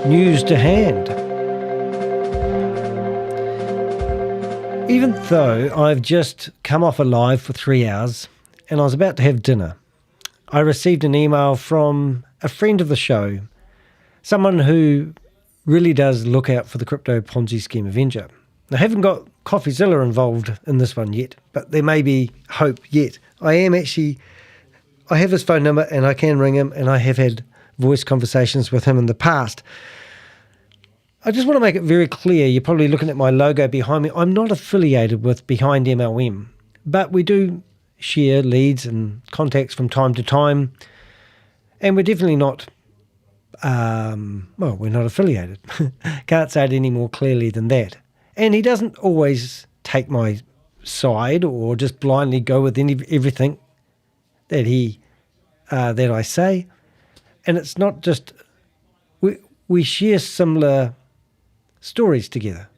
news to hand. Even though I've just come off a live for 3 hours and I was about to have dinner, I received an email from a friend of the show, someone who really does look out for the Crypto Ponzi Scheme Avenger. I haven't got CoffeeZilla involved in this one yet, but there may be hope yet. I have his phone number and I can ring him, and I have had voice conversations with him in the past. I just want to make it very clear, you're probably looking at my logo behind me, I'm not affiliated with BehindMLM, but we do share leads and contacts from time to time, and we're definitely not, we're not affiliated. Can't say it any more clearly than that. And he doesn't always take my side or just blindly go with everything that that I say. And it's not just, we share similar stories together.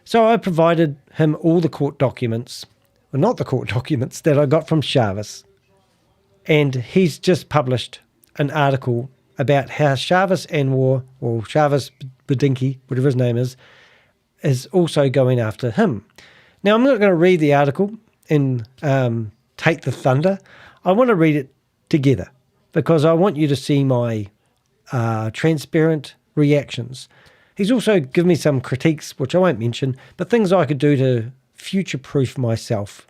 So I provided him all the court documents, well, not the court documents, that I got from Shavez. And he's just published an article about how Shavez Anwar, or Shavez Siddiqui, whatever his name is also going after him. Now, I'm not going to read the article and take the thunder. I want to read it together because I want you to see my transparent reactions. He's also given me some critiques, which I won't mention, but things I could do to future-proof myself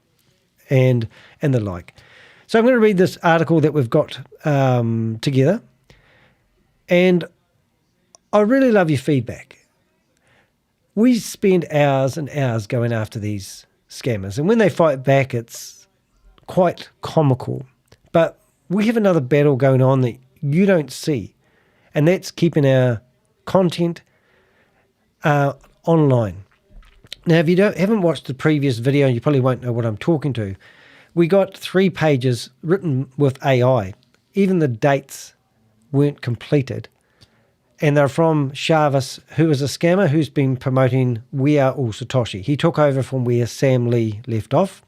and the like. So I'm going to read this article that we've got together, and I really love your feedback. We spend hours and hours going after these scammers, and when they fight back, it's quite comical. But we have another battle going on that you don't see, and that's keeping our content online. Now, if you haven't watched the previous video, you probably won't know what I'm talking to. We got 3 pages written with AI. Even the dates weren't completed. And they're from Shavez, who is a scammer who's been promoting We Are All Satoshi. He took over from where Sam Lee left off.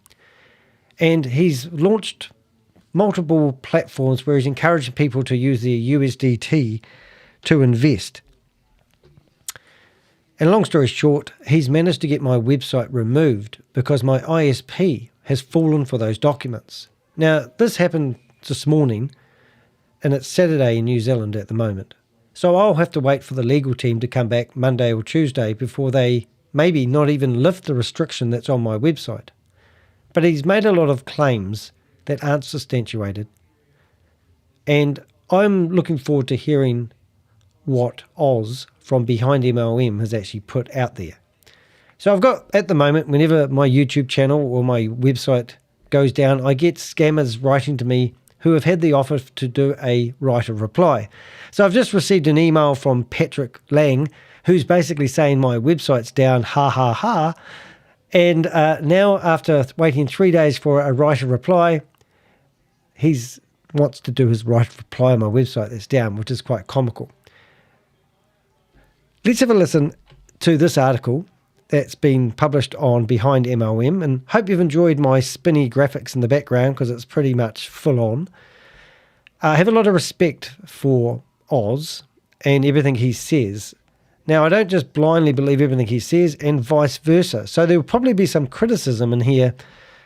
And he's launched multiple platforms where he's encouraging people to use their USDT to invest. And long story short, he's managed to get my website removed because my ISP has fallen for those documents. Now, this happened this morning, and it's Saturday in New Zealand at the moment. So I'll have to wait for the legal team to come back Monday or Tuesday before they maybe not even lift the restriction that's on my website. But he's made a lot of claims that aren't substantiated. And I'm looking forward to hearing what Oz from BehindMLM has actually put out there. So I've got, at the moment, whenever my YouTube channel or my website goes down, I get scammers writing to me who have had the offer to do a right of reply. So I've just received an email from Patrick Lang, who's basically saying my website's down, ha, ha, ha. And now, after waiting 3 days for a right of reply, he wants to do his right of reply on my website that's down, which is quite comical. Let's have a listen to this article that's been published on BehindMLM, and hope you've enjoyed my spinny graphics in the background because it's pretty much full on. I have a lot of respect for Oz and everything he says. Now, I don't just blindly believe everything he says, and vice versa. So there will probably be some criticism in here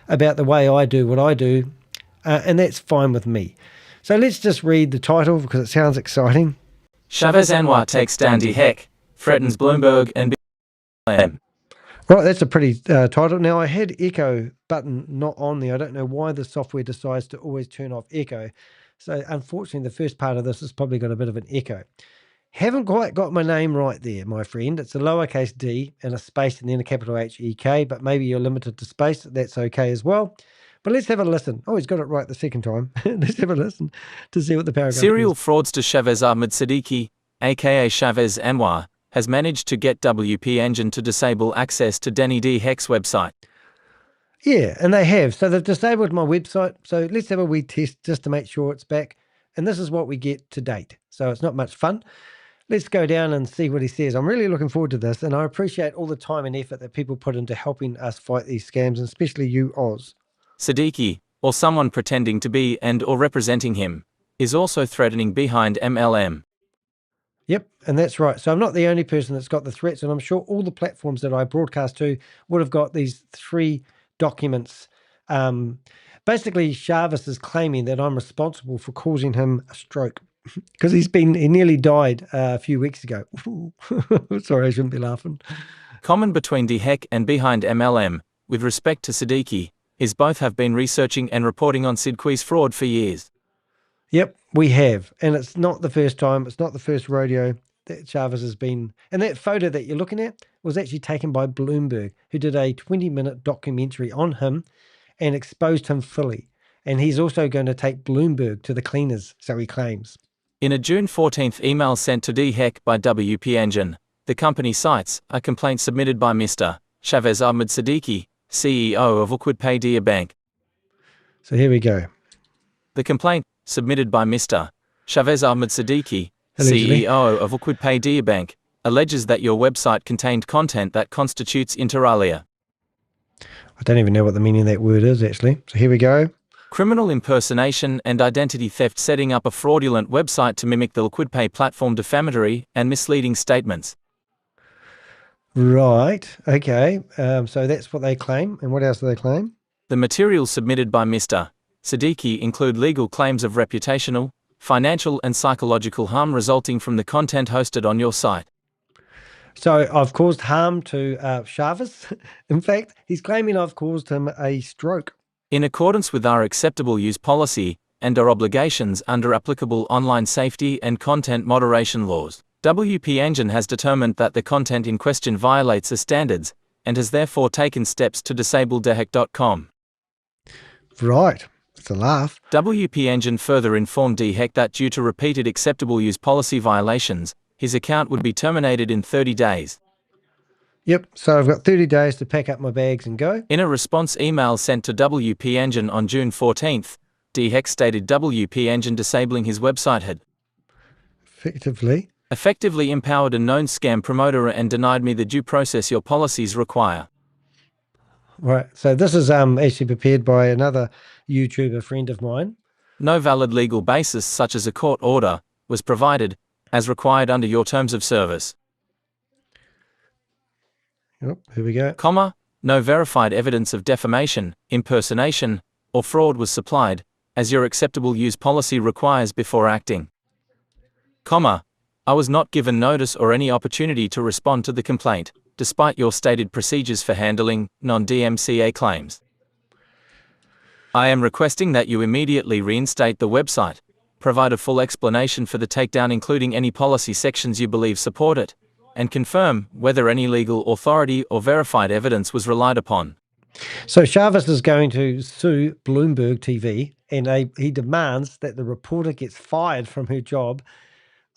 about the way I do what I do, and that's fine with me. So let's just read the title because it sounds exciting. Shavez Anwar takes down DeHek, threatens Bloomberg and BehindMLM. Right, that's a pretty title. Now, I had echo button not on there. I don't know why the software decides to always turn off echo. So unfortunately, the first part of this has probably got a bit of an echo. Haven't quite got my name right there, my friend. It's a lowercase d and a space and then a capital H-E-K, but maybe you're limited to space. That's okay as well. But let's have a listen. Oh, he's got it right the second time. Let's have a listen to see what the paragraph Serial is. fraudster Shavez Ahmed Siddiqui, aka Shavez Anwar, has managed to get WP Engine to disable access to DeHek's website. Yeah, and they have. So they've disabled my website. So let's have a wee test just to make sure it's back. And this is what we get to date. So it's not much fun. Let's go down and see what he says. I'm really looking forward to this, and I appreciate all the time and effort that people put into helping us fight these scams, and especially you, Oz. Siddiqui, or someone pretending to be and or representing him, is also threatening BehindMLM. Yep, and that's right. So I'm not the only person that's got the threats, and I'm sure all the platforms that I broadcast to would have got these 3 documents. Basically, Shavez is claiming that I'm responsible for causing him a stroke because he nearly died a few weeks ago. Sorry, I shouldn't be laughing. Common between DeHek and BehindMLM, with respect to Siddiqui, is both have been researching and reporting on Siddiqui's fraud for years. Yep, we have. And it's not the first time. It's not the first rodeo that Shavez has been. And that photo that you're looking at was actually taken by Bloomberg, who did a 20-minute documentary on him and exposed him fully. And he's also going to take Bloomberg to the cleaners, so he claims. In a June 14th email sent to DeHek by WP Engine, the company cites a complaint submitted by Mr. Shavez Ahmed Siddiqui, CEO of Liquid Bank. So here we go. The complaint, submitted by Mr. Shavez Ahmed Siddiqui, Allegedly. CEO of Liquid Bank, alleges that your website contained content that constitutes inter alia. I don't even know what the meaning of that word is, actually. So here we go. Criminal impersonation and identity theft, setting up a fraudulent website to mimic the LiquidPay platform, defamatory and misleading statements. Right. Okay. So that's what they claim. And what else do they claim? The materials submitted by Mr. Siddiqui include legal claims of reputational, financial and psychological harm resulting from the content hosted on your site. So I've caused harm to Shavez. In fact, he's claiming I've caused him a stroke. In accordance with our acceptable use policy and our obligations under applicable online safety and content moderation laws, WP Engine has determined that the content in question violates the standards and has therefore taken steps to disable DeHek.com. Right. It's a laugh. WP Engine further informed DeHek that due to repeated acceptable use policy violations, his account would be terminated in 30 days. Yep, so I've got 30 days to pack up my bags and go. In a response email sent to WP Engine on June 14th, DeHek stated WP Engine disabling his website had effectively empowered a known scam promoter and denied me the due process your policies require. Right, so this is actually prepared by another YouTuber friend of mine. No valid legal basis such as a court order was provided, as required under your terms of service. Yep, here we go. Comma, no verified evidence of defamation, impersonation, or fraud was supplied, as your acceptable use policy requires before acting. Comma, I was not given notice or any opportunity to respond to the complaint, despite your stated procedures for handling non-DMCA claims. I am requesting that you immediately reinstate the website, provide a full explanation for the takedown including any policy sections you believe support it, and confirm whether any legal authority or verified evidence was relied upon. So Shavez is going to sue Bloomberg TV, and he demands that the reporter gets fired from her job.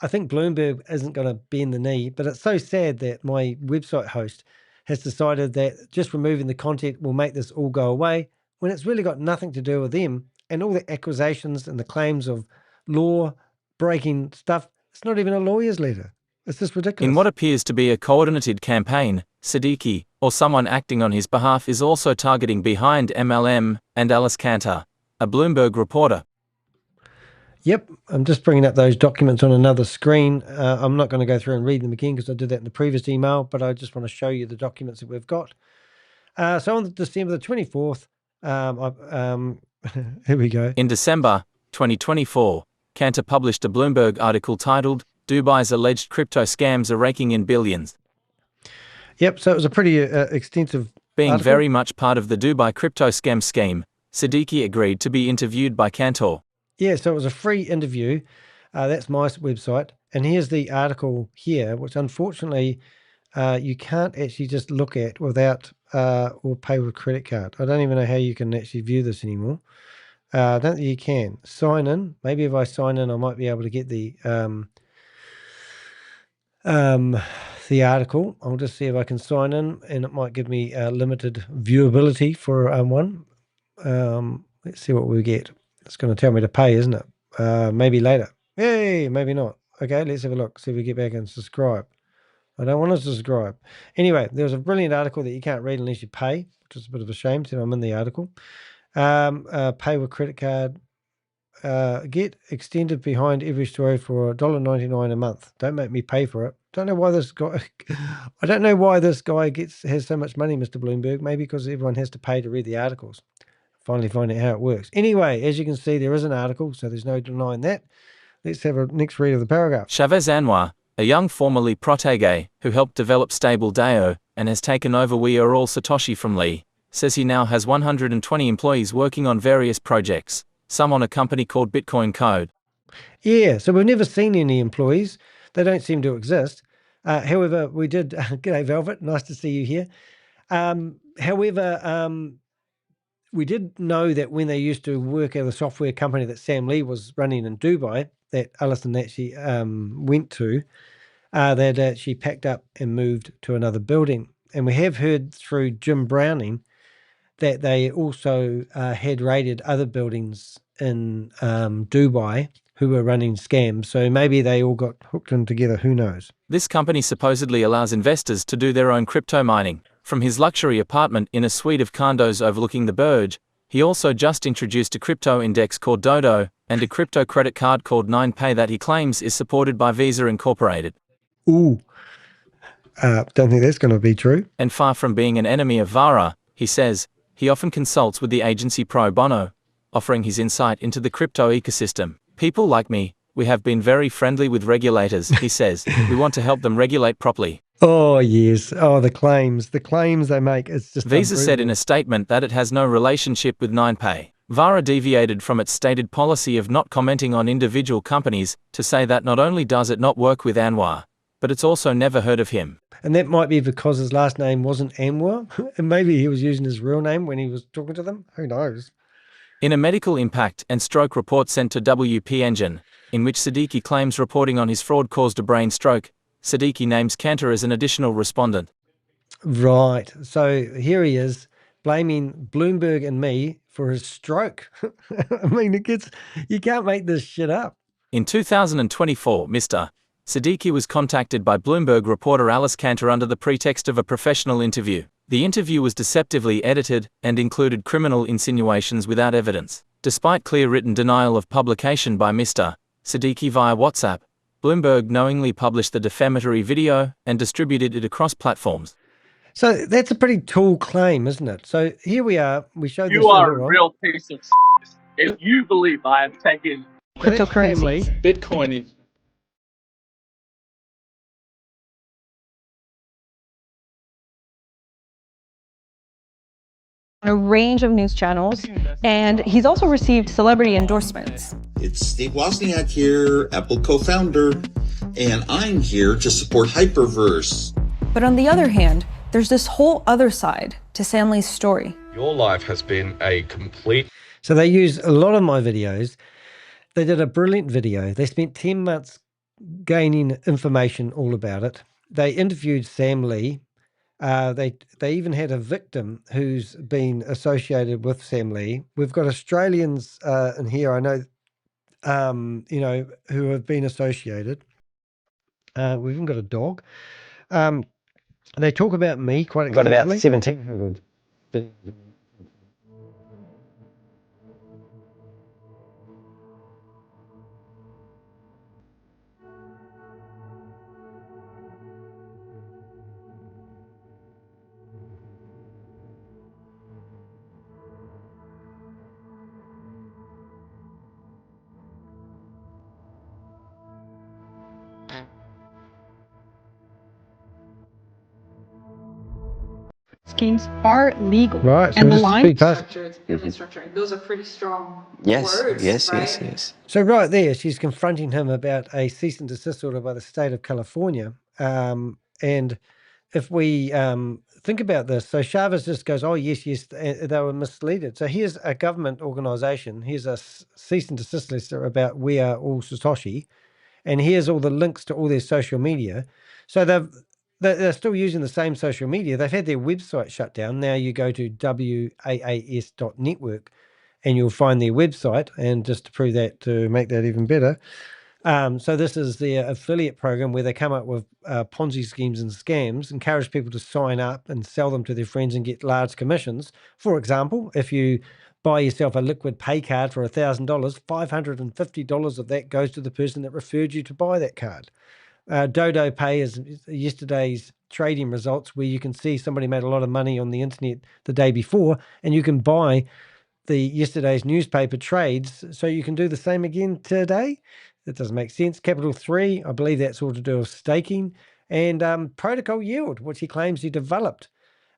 I think Bloomberg isn't going to bend the knee, but it's so sad that my website host has decided that just removing the content will make this all go away, when it's really got nothing to do with them, and all the accusations and the claims of law-breaking stuff, it's not even a lawyer's letter. It's just ridiculous. In what appears to be a coordinated campaign, Siddiqui, or someone acting on his behalf, is also targeting BehindMLM and Alice Cantor, a Bloomberg reporter. Yep, I'm just bringing up those documents on another screen. I'm not going to go through and read them again because I did that in the previous email, but I just want to show you the documents that we've got. So on December the 24th, here we go. In December 2024, Cantor published a Bloomberg article titled, Dubai's alleged crypto scams are raking in billions. Yep, so it was a pretty extensive Being article. very much part of the Dubai crypto scam scheme, Siddiqui agreed to be interviewed by Cantor. Yeah, so it was a free interview. That's my website. And here's the article here, which unfortunately you can't actually just look at without or pay with a credit card. I don't even know how you can actually view this anymore. I don't think you can. Sign in. Maybe if I sign in, I might be able to get the article. I'll just see if I can sign in, and it might give me limited viewability for one. Let's see what we get. It's going to tell me to pay, isn't it? Maybe later. Yay, maybe not. Okay, let's have a look. See if we get back and subscribe. I don't want to subscribe. Anyway, there was a brilliant article that you can't read unless you pay, which is a bit of a shame. So I'm in the article. Pay with credit card. get extended behind every story for $1.99 a month. Don't make me pay for it. Don't know why this guy. I don't know why this guy has so much money, Mr. Bloomberg. Maybe because everyone has to pay to read the articles. Finally finding out how it works. Anyway, as you can see, there is an article, so there's no denying that. Let's have a next read of the paragraph. Shavez Anwar, a young formerly protege who helped develop Stable DAO and has taken over We Are All Satoshi from Lee, says he now has 120 employees working on various projects, some on a company called Bitcoin Code. Yeah, so we've never seen any employees. They don't seem to exist. However, we did, g'day Velvet, nice to see you here. However, we did know that when they used to work at a software company that Sam Lee was running in Dubai, that Alison actually went to, that she packed up and moved to another building. And we have heard through Jim Browning that they also had raided other buildings in Dubai who were running scams. So maybe they all got hooked in together. Who knows? This company supposedly allows investors to do their own crypto mining. From his luxury apartment in a suite of condos overlooking the Burj, he also just introduced a crypto index called Dodo and a crypto credit card called 9Pay that he claims is supported by Visa Incorporated. Ooh, don't think that's going to be true. And far from being an enemy of VARA, he says, he often consults with the agency pro bono, offering his insight into the crypto ecosystem. People like me, we have been very friendly with regulators, he says. We want to help them regulate properly. Oh, yes. Oh, the claims they make. It's just Visa said in a statement that it has no relationship with 9Pay. VARA deviated from its stated policy of not commenting on individual companies to say that not only does it not work with Anwar, but it's also never heard of him. And that might be because his last name wasn't Anwar, and maybe he was using his real name when he was talking to them. Who knows? In a medical impact and stroke report sent to WP Engine, in which Siddiqui claims reporting on his fraud caused a brain stroke, Siddiqui names Cantor as an additional respondent. Right. So here he is blaming Bloomberg and me for his stroke. I mean, you can't make this shit up. In 2024, Mr. Siddiqui was contacted by Bloomberg reporter Alice Cantor under the pretext of a professional interview. The interview was deceptively edited and included criminal insinuations without evidence. Despite clear written denial of publication by Mr. Siddiqui via WhatsApp, Bloomberg knowingly published the defamatory video and distributed it across platforms. So that's a pretty tall claim, isn't it? So here we are. We showed this. You are a real piece of shit if you believe I have taken cryptocurrency, Bitcoin. a range of news channels, and he's also received celebrity endorsements. It's Steve Wozniak here, Apple co-founder, and I'm here to support Hyperverse. But on the other hand, there's this whole other side to Sam Lee's story. Your life has been a complete... So they use a lot of my videos. They did a brilliant video. They spent 10 months gaining information all about it. They interviewed Sam Lee. They even had a victim who's been associated with Sam Lee. We've got Australians in here, I know, who have been associated. We've even got a dog. They talk about me quite extensively. Got about 17. Schemes are legal. Right, so and the this is line big pass. Restructuring. Those are pretty strong Yes, words, yes, right? yes, yes. So right there, she's confronting him about a cease and desist order by the state of California. And if we think about this, so Chavez just goes, oh, yes, they were misleaded. So here's a government organization. Here's a cease and desist letter about We Are All Satoshi. And here's all the links to all their social media. So they're still using the same social media. They've had their website shut down. Now you go to waas.network and you'll find their website. And just to prove that, to make that even better, so this is their affiliate program where they come up with Ponzi schemes and scams, encourage people to sign up and sell them to their friends and get large commissions. For example, if you buy yourself a liquid pay card for $1,000, $550 of that goes to the person that referred you to buy that card. Dodo Pay is yesterday's trading results, where you can see somebody made a lot of money on the internet the day before, and you can buy yesterday's newspaper trades, so you can do the same again today. That doesn't make sense. Capital 3, I believe that's all to do with staking, and Protocol Yield, which he claims he developed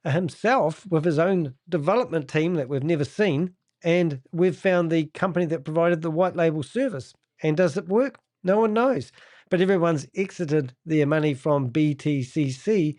himself with his own development team that we've never seen, and we've found the company that provided the white label service. And does it work? No one knows. But everyone's exited their money from BTCC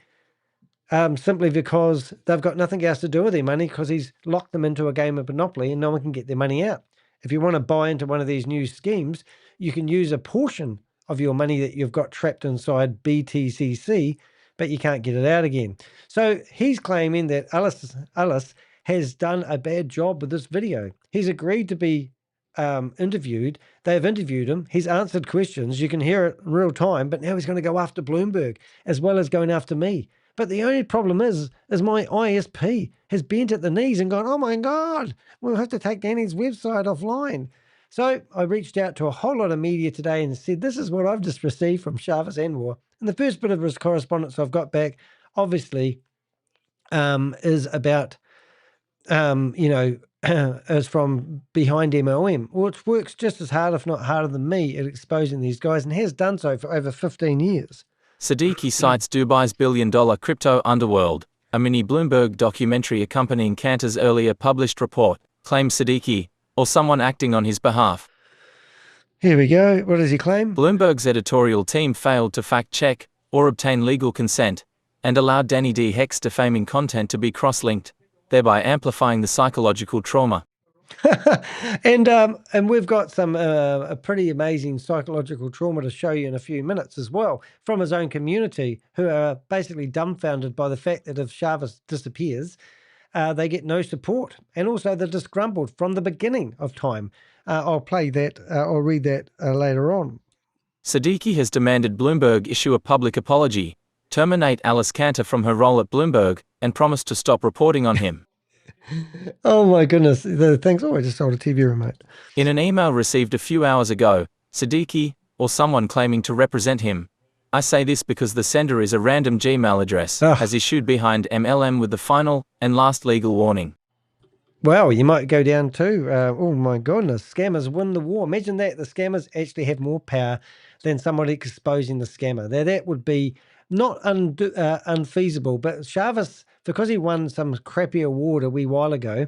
simply because they've got nothing else to do with their money, because he's locked them into a game of Monopoly and no one can get their money out. If you want to buy into one of these new schemes, you can use a portion of your money that you've got trapped inside BTCC, but you can't get it out again. So he's claiming that Alice has done a bad job with this video. He's agreed to be interviewed. They've interviewed him. He's answered questions. You can hear it in real time, but now he's going to go after Bloomberg as well as going after me. But the only problem is my ISP has bent at the knees and gone, oh my God, we'll have to take Danny's website offline. So I reached out to a whole lot of media today and said, this is what I've just received from Shavez Anwar. And the first bit of his correspondence I've got back, obviously, is about, is from BehindMLM, which works just as hard, if not harder than me, at exposing these guys, and has done so for over 15 years. Siddiqui cites Dubai's billion-dollar crypto underworld. A mini Bloomberg documentary accompanying Cantor's earlier published report claims Siddiqui, or someone acting on his behalf. Here we go. What does he claim? Bloomberg's editorial team failed to fact-check or obtain legal consent and allowed Danny DeHek's defaming content to be cross-linked, thereby amplifying the psychological trauma. and we've got some a pretty amazing psychological trauma to show you in a few minutes as well, from his own community, who are basically dumbfounded by the fact that if Shavez disappears, they get no support, and also they're disgruntled from the beginning of time. I'll play that, I'll read that later on. Siddiqui has demanded Bloomberg issue a public apology, terminate Alice Cantor from her role at Bloomberg, and promised to stop reporting on him. Oh my goodness, thanks. Oh, I just sold a TV remote. In an email received a few hours ago, Siddiqui, or someone claiming to represent him, I say this because the sender is a random Gmail address, has issued BehindMLM with the final and last legal warning. Well, you might go down too. Oh my goodness, scammers win the war. Imagine that, the scammers actually have more power than somebody exposing the scammer. Now that would be not unfeasible, but Shavez, because he won some crappy award a wee while ago,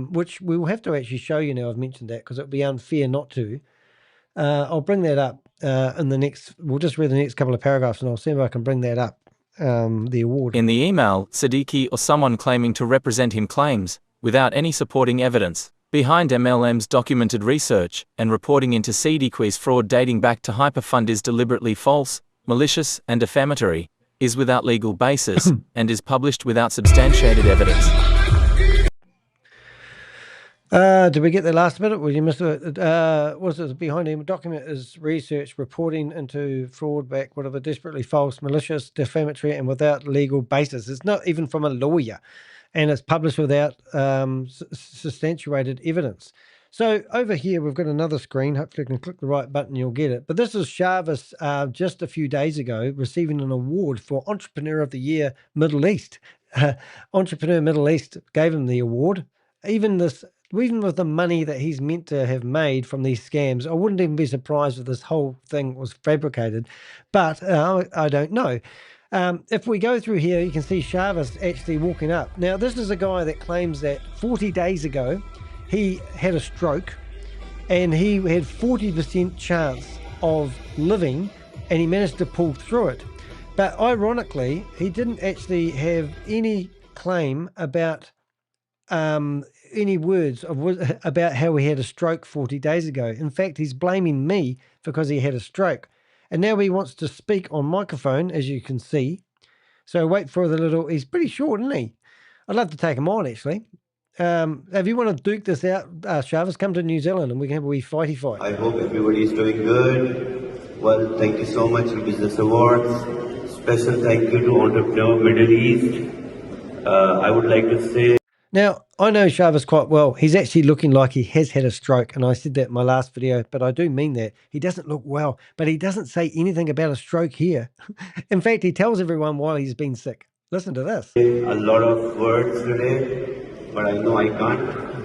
which we will have to actually show you now. I've mentioned that because it would be unfair not to. I'll bring that up in the next, we'll just read the next couple of paragraphs and I'll see if I can bring that up, the award. In the email, Siddiqui or someone claiming to represent him claims, without any supporting evidence, BehindMLM's documented research and reporting into Siddiqui's fraud dating back to Hyperfund is deliberately false, malicious, and defamatory, is without legal basis, and is published without substantiated evidence. Did we get the last bit? Well, you missed it. Was it behind him? Document is research reporting into fraud back, whatever, desperately false, malicious, defamatory, and without legal basis. It's not even from a lawyer, and it's published without substantiated evidence. So over here, we've got another screen. Hopefully I can click the right button, you'll get it. But this is Shavez just a few days ago receiving an award for Entrepreneur of the Year Middle East. Entrepreneur Middle East gave him the award. Even with the money that he's meant to have made from these scams, I wouldn't even be surprised if this whole thing was fabricated. But I don't know. If we go through here, you can see Shavez actually walking up. Now, this is a guy that claims that 40 days ago, he had a stroke and he had 40% chance of living, and he managed to pull through it. But ironically, he didn't actually have any claim about any words about how he had a stroke 40 days ago. In fact, he's blaming me because he had a stroke. And now he wants to speak on microphone, as you can see. So wait for the little, he's pretty short, isn't he? I'd love to take him on, actually. If you want to duke this out, Shavez, come to New Zealand and we can have a wee fighty fight. I hope everybody is doing good. Well, thank you so much for Business Awards. Special thank you to Entrepreneur Middle East. I would like to say... Now, I know Shavez quite well. He's actually looking like he has had a stroke, and I said that in my last video, but I do mean that. He doesn't look well, but he doesn't say anything about a stroke here. In fact, he tells everyone why he's been sick. Listen to this. A lot of words today, but I know I can't.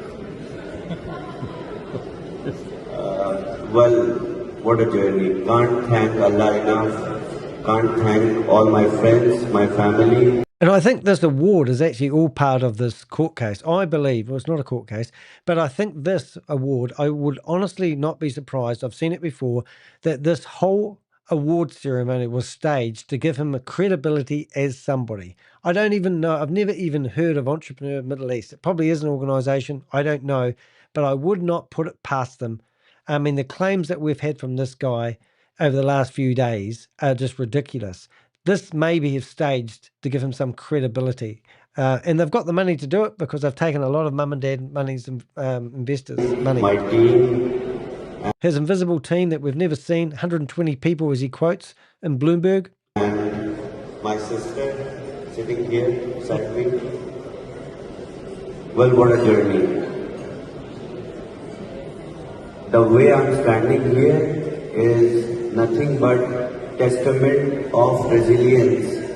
Well, what a journey. Can't thank Allah enough. Can't thank all my friends, my family. And I think this award is actually all part of this court case. I believe, well, it's not a court case, but I think this award, I would honestly not be surprised, I've seen it before, that this whole award ceremony was staged to give him a credibility as somebody. I don't even know, I've never even heard of Entrepreneur Middle East. It probably is an organization, I don't know, but I would not put it past them. I mean, the claims that we've had from this guy over the last few days are just ridiculous. This maybe have staged to give him some credibility. And they've got the money to do it because they've taken a lot of mum and dad money's investors' money. My team. His invisible team that we've never seen, 120 people as he quotes in Bloomberg. And my sister sitting here beside me. Well, what a journey. The way I'm standing here is nothing but testament of resilience,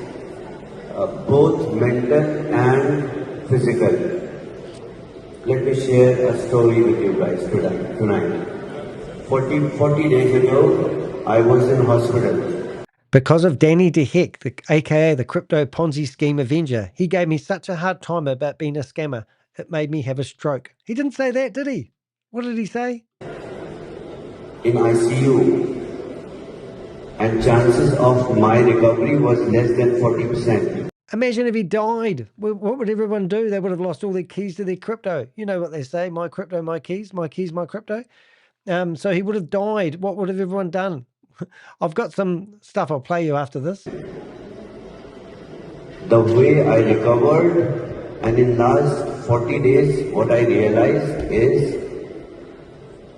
both mental and physical. Let me share a story with you guys tonight. 40 days ago, I was in hospital. Because of Danny DeHek, aka the Crypto Ponzi Scheme Avenger. He gave me such a hard time about being a scammer. It made me have a stroke. He didn't say that, did he? What did he say? In ICU. And chances of my recovery was less than 40%. Imagine if he died. What would everyone do? They would have lost all their keys to their crypto. You know what they say, my crypto, my keys, my crypto. So he would have died. What would have everyone done? I've got some stuff I'll play you after this. The way I recovered, and in last 40 days, what I realized is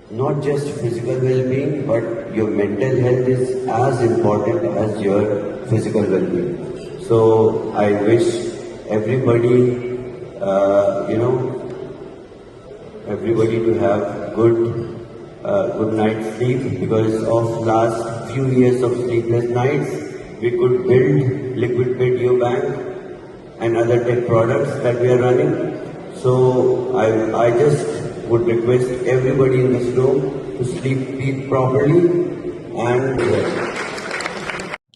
not just physical well-being, but your mental health is as important as your physical well-being. So I wish everybody, everybody to have good night's sleep, because of last few years of sleepless nights, we could build liquid video bank and other tech products that we are running. So I just would request everybody in this room to sleep properly. And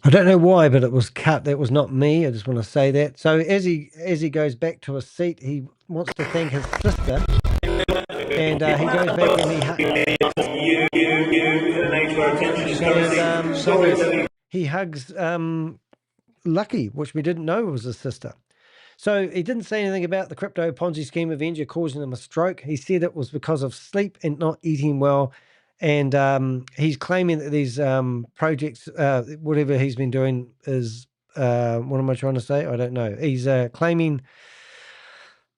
I don't know why, but it was cut. That was not me. I just want to say that. So as he goes back to his seat, he wants to thank his sister, and he goes back and he hugs Lucky, which we didn't know was his sister. So he didn't say anything about the Crypto Ponzi Scheme Avenger causing him a stroke. He said it was because of sleep and not eating well. And he's claiming that these projects, whatever he's been doing is, what am I trying to say? I don't know. He's claiming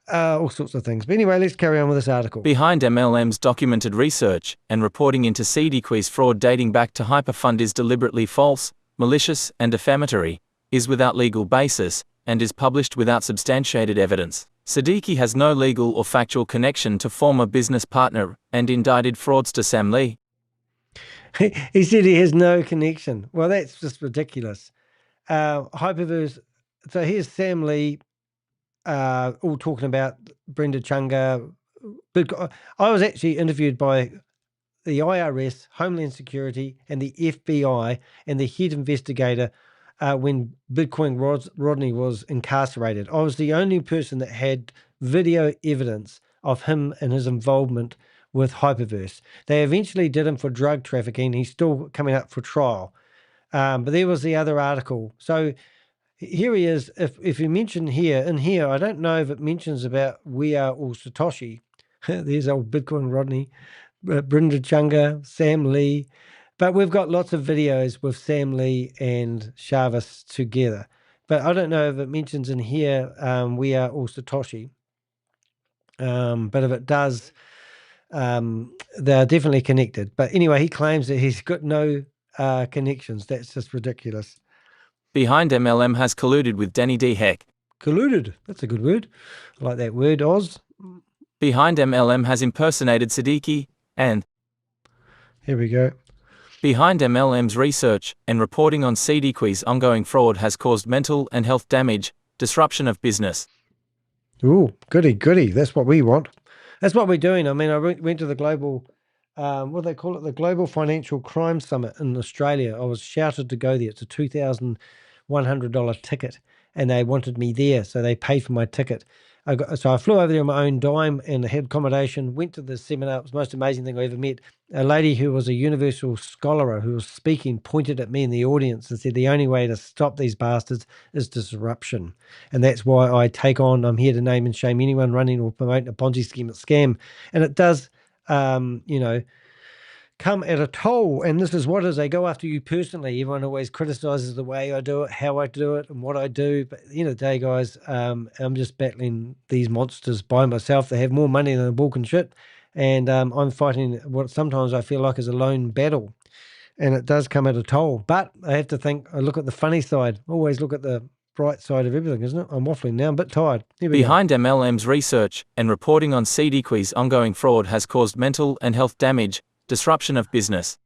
all sorts of things. But anyway, let's carry on with this article. BehindMLM's documented research and reporting into Siddiqui's fraud dating back to Hyperfund is deliberately false, malicious, and defamatory, is without legal basis, and is published without substantiated evidence. Siddiqui has no legal or factual connection to former business partner and indicted fraudster Sam Lee. He said he has no connection. Well, that's just ridiculous. Hyperverse. So here's Sam Lee, all talking about Brenda Chunga. I was actually interviewed by the IRS, Homeland Security, and the FBI, and the head investigator when Bitcoin Rodney was incarcerated. I was the only person that had video evidence of him and his involvement with Hyperverse. They eventually did him for drug trafficking. He's still coming up for trial. But there was the other article. So here he is. If you mention in here, I don't know if it mentions about We Are All Satoshi. There's old Bitcoin Rodney, Brenda Chunga, Sam Lee. But we've got lots of videos with Sam Lee and Shavez together. But I don't know if it mentions in here We Are All Satoshi. But if it does, they're definitely connected. But anyway, he claims that he's got no connections. That's just ridiculous. BehindMLM has colluded with Danny DeHek. Colluded. That's a good word. I like that word, Oz. BehindMLM has impersonated Siddiqui, and Here we go. BehindMLM's research and reporting on Siddiqui's ongoing fraud has caused mental and health damage, disruption of business. Ooh, goody, goody. That's what we want. That's what we're doing. I mean, I went to the global, what do they call it? The Global Financial Crime Summit in Australia. I was shouted to go there. It's a $2,100 ticket, and they wanted me there, so they paid for my ticket. So I flew over there on my own dime and had accommodation, went to the seminar. It was the most amazing thing I ever met. A lady who was a universal scholar who was speaking pointed at me in the audience and said, the only way to stop these bastards is disruption. And that's why I'm here to name and shame anyone running or promoting a Ponzi scheme or scam. And it does, come at a toll. And this is what is, they go after you personally. Everyone always criticizes the way I do it, how I do it, and what I do. But at the end of the day, guys, I'm just battling these monsters by myself. They have more money than a bull can shit. And I'm fighting what sometimes I feel like is a lone battle. And it does come at a toll. But I have to think, I look at the funny side. Always look at the bright side of everything, isn't it? I'm waffling now, I'm a bit tired. BehindMLM's research and reporting on Siddiqui's ongoing fraud has caused mental and health damage, disruption of business.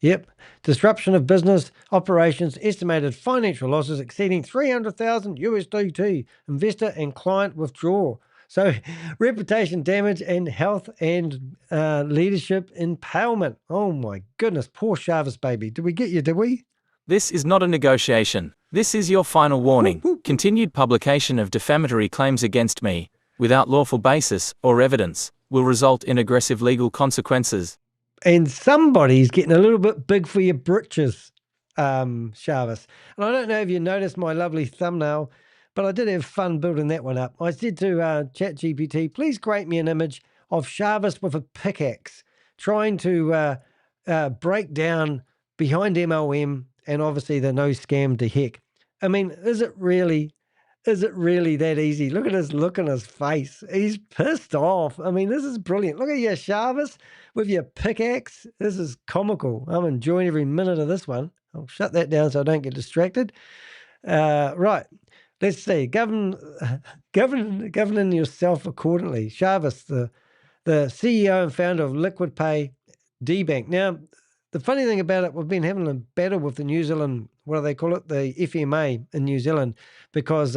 Yep. Disruption of business operations, estimated financial losses exceeding 300,000 USDT, investor and client withdrawal. So reputation damage and health and leadership impalement. Oh my goodness, poor Shavez, baby. Did we get you, did we? This is not a negotiation. This is your final warning. Continued publication of defamatory claims against me, without lawful basis or evidence, will result in aggressive legal consequences. And somebody's getting a little bit big for your britches, Shavez. And I don't know if you noticed my lovely thumbnail, but I did have fun building that one up. I said to ChatGPT, please create me an image of Shavez with a pickaxe trying to break down BehindMLM and obviously the no scam DeHek. I mean, is it really that easy? Look at his look on his face. He's pissed off. I mean, this is brilliant. Look at you, Shavez, with your pickaxe. This is comical. I'm enjoying every minute of this one. I'll shut that down so I don't get distracted. Right. Let's see. Governing yourself accordingly. Shavez, the CEO and founder of Liquid Pay DBank. Now, the funny thing about it, we've been having a battle with the New Zealand, what do they call it? The FMA in New Zealand, because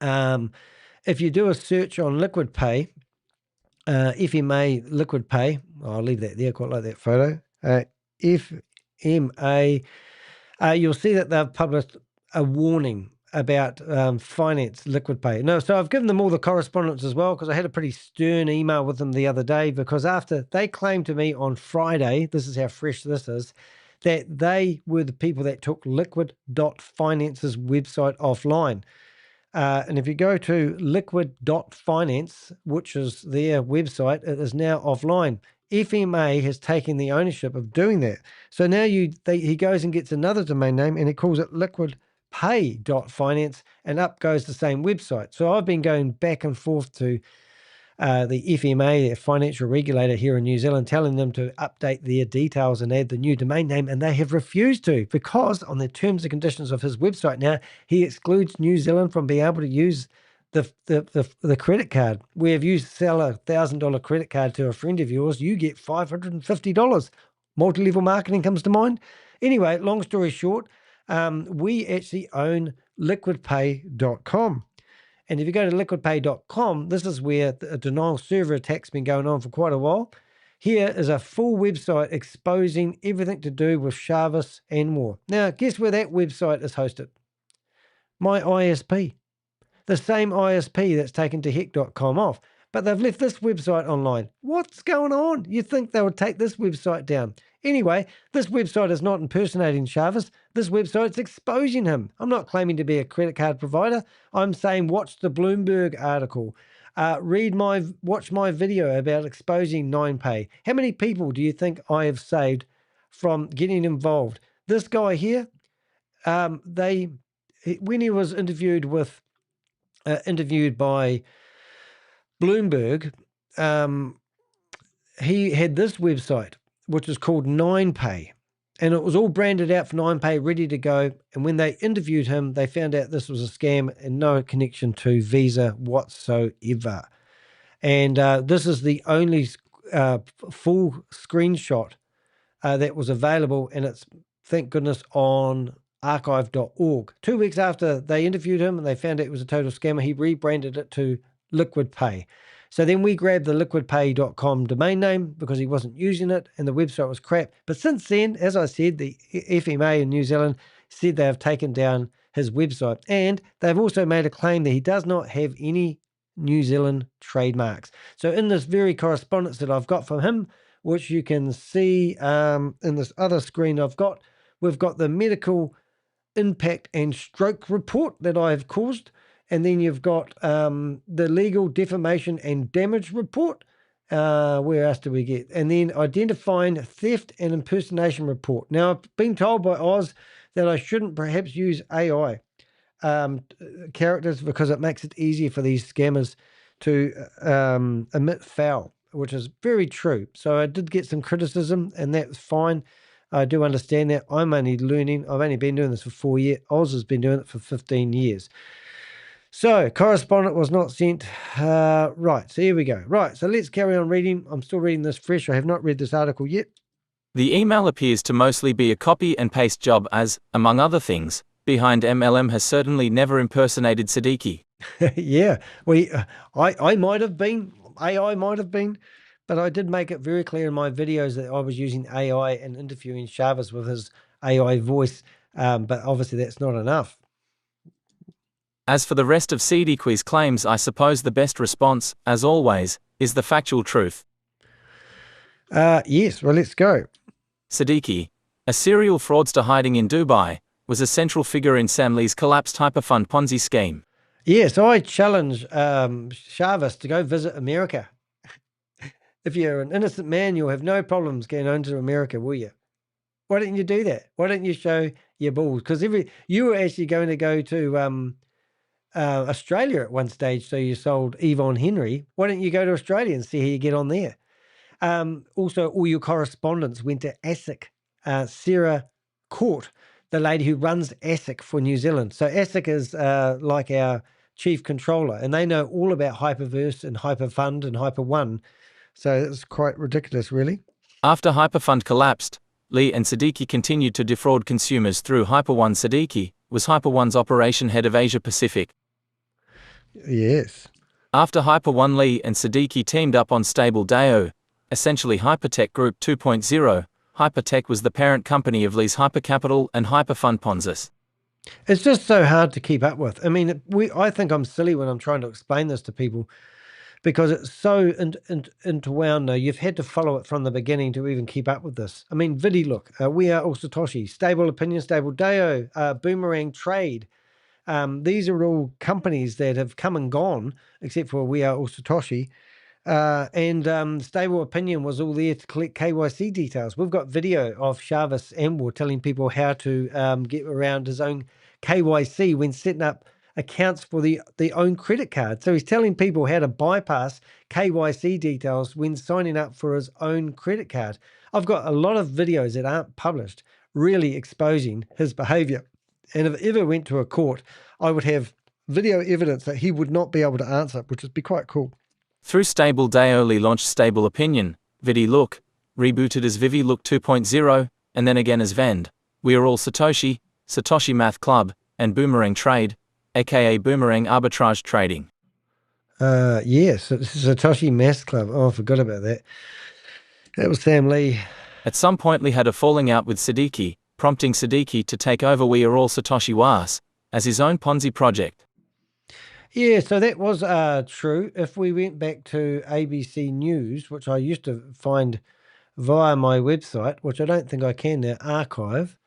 if you do a search on Liquid Pay, FMA Liquid Pay, I'll leave that there, I quite like that photo. FMA, you'll see that they've published a warning about finance Liquid Pay. No, so I've given them all the correspondence as well, because I had a pretty stern email with them the other day, because after they claimed to me on Friday, this is how fresh this is, that they were the people that took Liquid.finance's website offline. And if you go to Liquid.finance, which is their website, it is now offline. FMA has taken the ownership of doing that. So now he goes and gets another domain name and he calls it liquidpay.finance, and up goes the same website. So I've been going back and forth to the FMA, their financial regulator here in New Zealand, telling them to update their details and add the new domain name, and they have refused to, because on the terms and conditions of his website now, he excludes New Zealand from being able to use the credit card. Where if you sell a $1,000 credit card to a friend of yours, you get $550. Multi-level marketing comes to mind. Anyway, long story short, we actually own liquidpay.com. And if you go to liquidpay.com, this is where a denial server attack's been going on for quite a while. Here is a full website exposing everything to do with Shavez Anwar. Now, guess where that website is hosted? My ISP. The same ISP that's taken DeHek.com off. But they've left this website online. What's going on? You'd think they would take this website down. Anyway, this website is not impersonating Shavez. This website's exposing him. I'm not claiming to be a credit card provider. I'm saying watch the Bloomberg article. Watch my video about exposing 9pay. How many people do you think I have saved from getting involved? This guy here, when he was interviewed by Bloomberg, he had this website, which is called 9pay. And it was all branded out for 9pay, ready to go. And when they interviewed him, they found out this was a scam and no connection to Visa whatsoever. And this is the only full screenshot that was available, and it's, thank goodness, on archive.org. 2 weeks after they interviewed him and they found out it was a total scammer, he rebranded it to Liquid Pay. So then we grabbed the liquidpay.com domain name because he wasn't using it and the website was crap. But since then, as I said, the FMA in New Zealand said they have taken down his website, and they've also made a claim that he does not have any New Zealand trademarks. So in this very correspondence that I've got from him, which you can see in this other screen we've got the medical impact and stroke report that I've caused. And then you've got the legal defamation and damage report. Where else do we get? And then identifying theft and impersonation report. Now, I've been told by Oz that I shouldn't perhaps use AI characters because it makes it easier for these scammers to emit foul, which is very true. So I did get some criticism, and that's fine. I do understand that. I'm only learning. I've only been doing this for 4 years. Oz has been doing it for 15 years. So, correspondent was not sent. Right, so here we go. Right, so let's carry on reading. I'm still reading this fresh. I have not read this article yet. The email appears to mostly be a copy and paste job as, among other things, BehindMLM has certainly never impersonated Siddiqui. Yeah, I might have been, AI might have been, but I did make it very clear in my videos that I was using AI and interviewing Shavez with his AI voice, but obviously that's not enough. As for the rest of Siddiqui's claims, I suppose the best response, as always, is the factual truth. Yes, well, let's go. Siddiqui, a serial fraudster hiding in Dubai, was a central figure in Sam Lee's collapsed hyperfund Ponzi scheme. Yes, I challenge Shavez to go visit America. If you're an innocent man, you'll have no problems getting on to America, will you? Why don't you do that? Why don't you show your balls? Because you were actually going to go to Australia at one stage, so you sold Yvonne Henry. Why don't you go to Australia and see how you get on there? Also, all your correspondence went to ASIC, Sarah Court, the lady who runs ASIC for New Zealand. So ASIC is like our chief controller, and they know all about Hyperverse and Hyperfund and Hyper1. So it's quite ridiculous, really. After Hyperfund collapsed, Lee and Siddiqui continued to defraud consumers through Hyper1. Siddiqui was Hyper1's operation head of Asia Pacific. Yes. After Hyper1, Lee and Siddiqui teamed up on Stable DAO, essentially Hypertech Group 2.0. Hypertech was the parent company of Lee's Hypercapital and Hyperfund Ponzi. It's just so hard to keep up with. I mean, I think I'm silly when I'm trying to explain this to people because it's so interwound now. You've had to follow it from the beginning to even keep up with this. I mean, Vidi, look, We Are All Satoshi, Stable Opinion, Stable DAO, Boomerang Trade. These are all companies that have come and gone, except for We Are All Satoshi. And Stable Opinion was all there to collect KYC details. We've got video of Shavez Anwar telling people how to get around his own KYC when setting up accounts for the own credit card. So he's telling people how to bypass KYC details when signing up for his own credit card. I've got a lot of videos that aren't published really exposing his behavior. And if it ever went to a court, I would have video evidence that he would not be able to answer, which would be quite cool. Through Stable DAO, Lee launched Stable Opinion, Vidi Look, rebooted as Vivi Look 2.0, and then again as Vend, We Are All Satoshi, Satoshi Math Club, and Boomerang Trade, aka Boomerang Arbitrage Trading. Yes, Satoshi Math Club. Oh, I forgot about that. That was Sam Lee. At some point, Lee had a falling out with Siddiqui, prompting Siddiqui to take over We Are All Satoshi Was as his own Ponzi project. Yeah, so that was true. If we went back to ABC News, which I used to find via my website, which I don't think I can now, archive.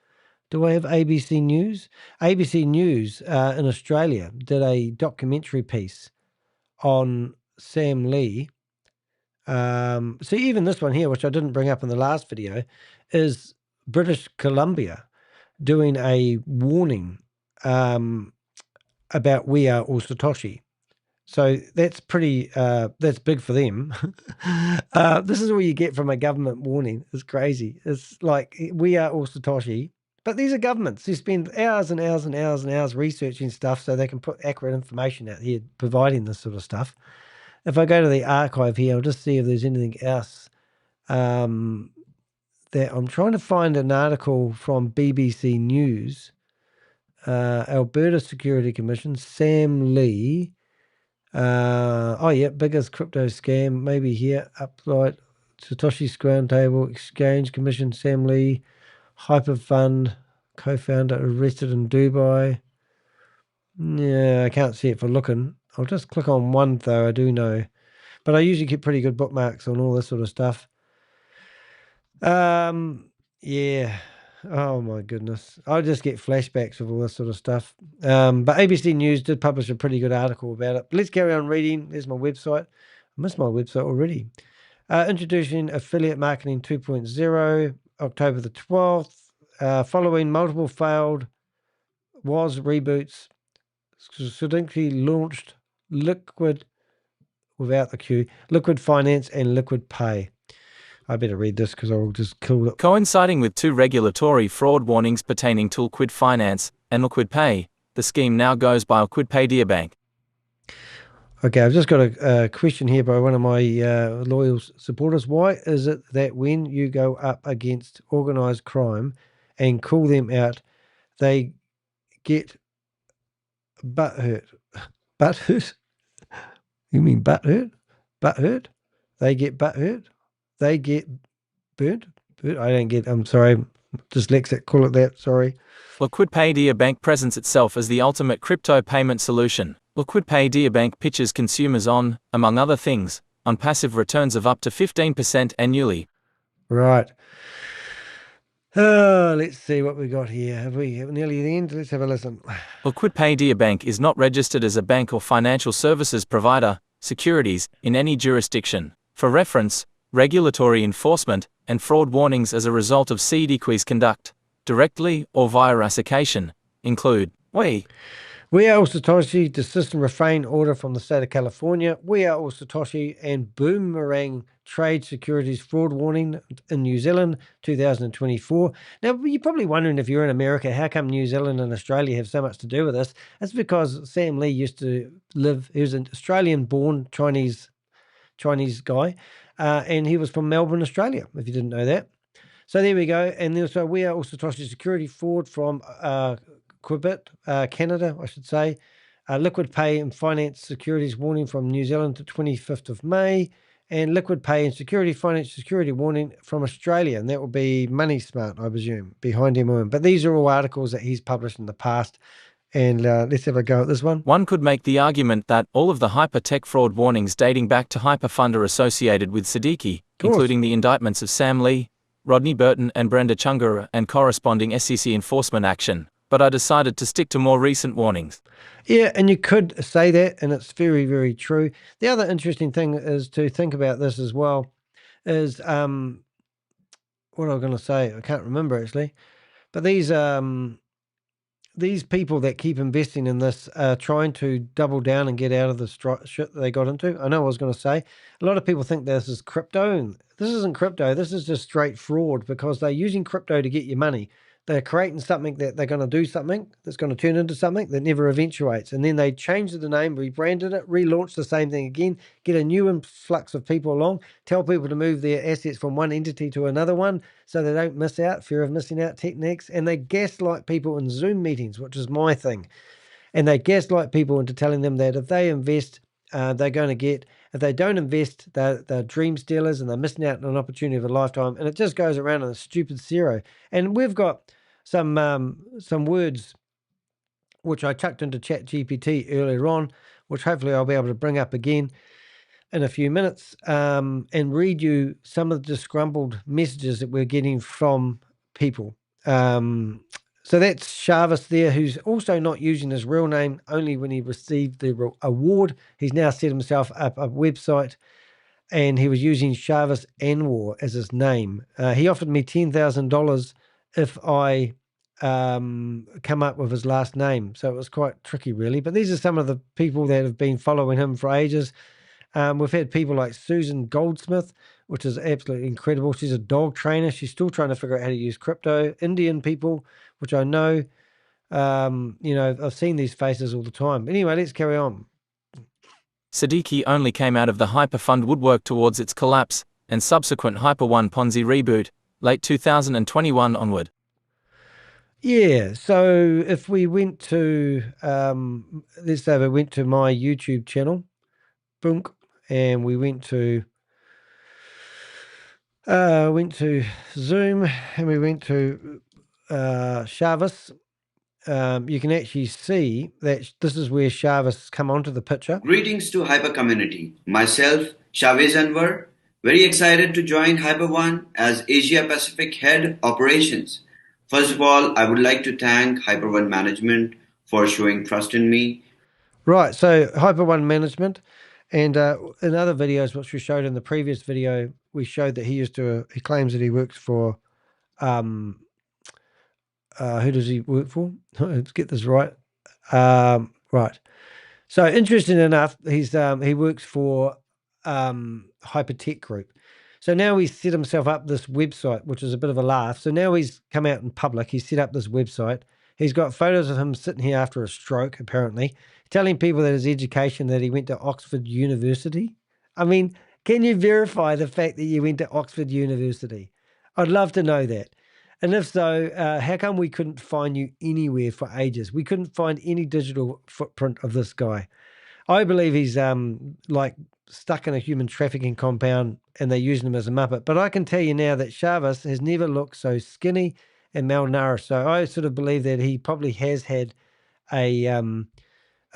Do I have ABC News? ABC News in Australia did a documentary piece on Sam Lee. So even this one here, which I didn't bring up in the last video, is British Columbia doing a warning about We Are All Satoshi. So that's pretty, that's big for them. This is what you get from a government warning. It's crazy. It's like, we are all Satoshi, but these are governments who spend hours and hours and hours and hours researching stuff so they can put accurate information out here, providing this sort of stuff. If I go to the archive here, I'll just see if there's anything else. That I'm trying to find an article from BBC News, Alberta Security Commission, Sam Lee. Oh yeah, biggest crypto scam, maybe here, upside, Satoshi Scround Table, Exchange Commission, Sam Lee, Hyperfund, co-founder arrested in Dubai. Yeah, I can't see it for looking. I'll just click on one though, I do know. But I usually keep pretty good bookmarks on all this sort of stuff. Yeah. Oh my goodness. I just get flashbacks of all this sort of stuff. But ABC News did publish a pretty good article about it. But let's carry on reading. There's my website. I missed my website already. Introducing Affiliate Marketing 2.0, October the 12th. Following multiple failed reboots, Siddiqui launched Liquid, without the Q, Liquid Finance and Liquid Pay. I better read this because I'll just kill it. Coinciding with 2 regulatory fraud warnings pertaining to Liquid Finance and Liquid Pay, the scheme now goes by Liquid Pay DeHek. Okay, I've just got a question here by one of my loyal supporters. Why is it that when you go up against organised crime and call them out, they get butthurt? Butthurt? You mean butthurt? Butthurt? They get butthurt? They get burnt? I don't get, I'm sorry, dyslexic, call it that, sorry. Liquid Pay DeHek presents itself as the ultimate crypto payment solution. Liquid Pay DeHek pitches consumers on, among other things, on passive returns of up to 15% annually. Right. Let's see what we got here. Have we nearly the end? Let's have a listen. Liquid Pay DeHek is not registered as a bank or financial services provider, securities, in any jurisdiction. For reference, regulatory enforcement and fraud warnings as a result of Siddiqui's conduct, directly or via association, include: We are all Satoshi, desist and refrain order from the state of California. We are all Satoshi and Boomerang Trade Securities Fraud Warning in New Zealand, 2024. Now, you're probably wondering, if you're in America, how come New Zealand and Australia have so much to do with this? That's because Sam Lee used to live, he was an Australian-born Chinese guy, and he was from Melbourne, Australia, if you didn't know that. So there we go. And also, we are all Satoshi Security Fraud from Quebec, Canada, I should say. Liquid Pay and Finance Securities Warning from New Zealand to 25th of May. And Liquid Pay and Finance Security Warning from Australia. And that will be Money Smart, I presume, BehindMLM. But these are all articles that he's published in the past. And let's have a go at this one. One could make the argument that all of the hyper-tech fraud warnings dating back to Hyperfund are associated with Siddiqui, including the indictments of Sam Lee, Rodney Burton and Brenda Chungura and corresponding SEC enforcement action. But I decided to stick to more recent warnings. Yeah, and you could say that, and it's very, very true. The other interesting thing is to think about this as well is, what am I going to say? I can't remember actually. But these people that keep investing in this are trying to double down and get out of the shit that they got into. I know I was going to say, a lot of people think this is crypto, and this isn't crypto. This is just straight fraud, because they're using crypto to get your money. They're creating something that they're going to do something that's going to turn into something that never eventuates. And then they changed the name, rebranded it, relaunched the same thing again, get a new influx of people along, tell people to move their assets from one entity to another one so they don't miss out, fear of missing out techniques. And they gaslight people in Zoom meetings, which is my thing. And they gaslight people into telling them that if they invest, they're going to get, if they don't invest, they're dream stealers and they're missing out on an opportunity of a lifetime. And it just goes around in a stupid zero. And we've got some words which I chucked into ChatGPT earlier on, which hopefully I'll be able to bring up again in a few minutes, and read you some of the disgruntled messages that we're getting from people. So that's Shavez there, who's also not using his real name, only when he received the award. He's now set himself up a website, and he was using Shavez Anwar as his name. He offered me $10,000 if I come up with his last name. So it was quite tricky, really. But these are some of the people that have been following him for ages. We've had people like Susan Goldsmith, which is absolutely incredible. She's a dog trainer. She's still trying to figure out how to use crypto. Indian people, which I know, I've seen these faces all the time. Anyway, let's carry on. Siddiqui only came out of the hyperfund woodwork towards its collapse and subsequent Hyper One Ponzi reboot, late 2021 onward. Yeah, so if we went to, let's say we went to my YouTube channel, boom, and we went to Zoom, and we went to Shavez. You can actually see that this is where Shavez has come onto the picture. Greetings to Hyper community. Myself, Shavez Anwar, very excited to join Hyper One as Asia Pacific Head Operations. First of all, I would like to thank Hyper One Management for showing trust in me. Right, so Hyper One Management, and in other videos, which we showed in the previous video, we showed that he claims that he works for, who does he work for? Let's get this right. Right. So interesting enough, he works for Hypertech Group. So now he's set himself up this website, which is a bit of a laugh. So now he's come out in public. He's set up this website. He's got photos of him sitting here after a stroke, apparently, telling people that his education, that he went to Oxford University. I mean, can you verify the fact that you went to Oxford University? I'd love to know that. And if so, how come we couldn't find you anywhere for ages? We couldn't find any digital footprint of this guy. I believe he's like stuck in a human trafficking compound and they're using him as a muppet. But I can tell you now that Shavez has never looked so skinny and malnourished. So I sort of believe that he probably has had a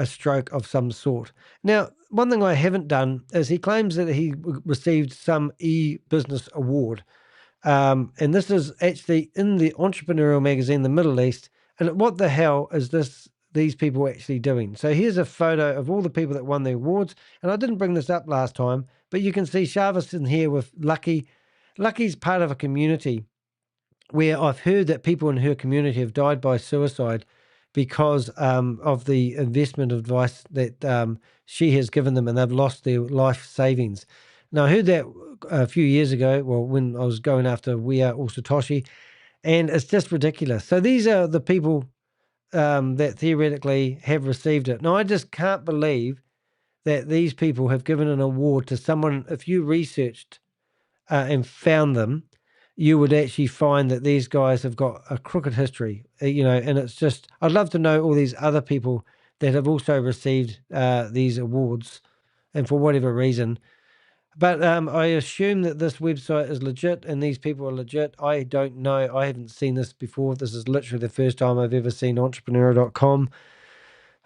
stroke of some sort. Now, one thing I haven't done is he claims that he received some e-business award. And this is actually in the entrepreneurial magazine, The Middle East. And what the hell is these people actually doing? So here's a photo of all the people that won the awards. And I didn't bring this up last time, but you can see Shavez in here with Lucky. Lucky's part of a community where I've heard that people in her community have died by suicide because of the investment advice that she has given them, and they've lost their life savings. Now, I heard that a few years ago, well, when I was going after We Are All Satoshi, and it's just ridiculous. So these are the people that theoretically have received it. Now, I just can't believe that these people have given an award to someone. If you researched and found them, you would actually find that these guys have got a crooked history, and it's just, I'd love to know all these other people that have also received these awards, and for whatever reason. But I assume that this website is legit and these people are legit. I don't know. I haven't seen this before. This is literally the first time I've ever seen entrepreneur.com.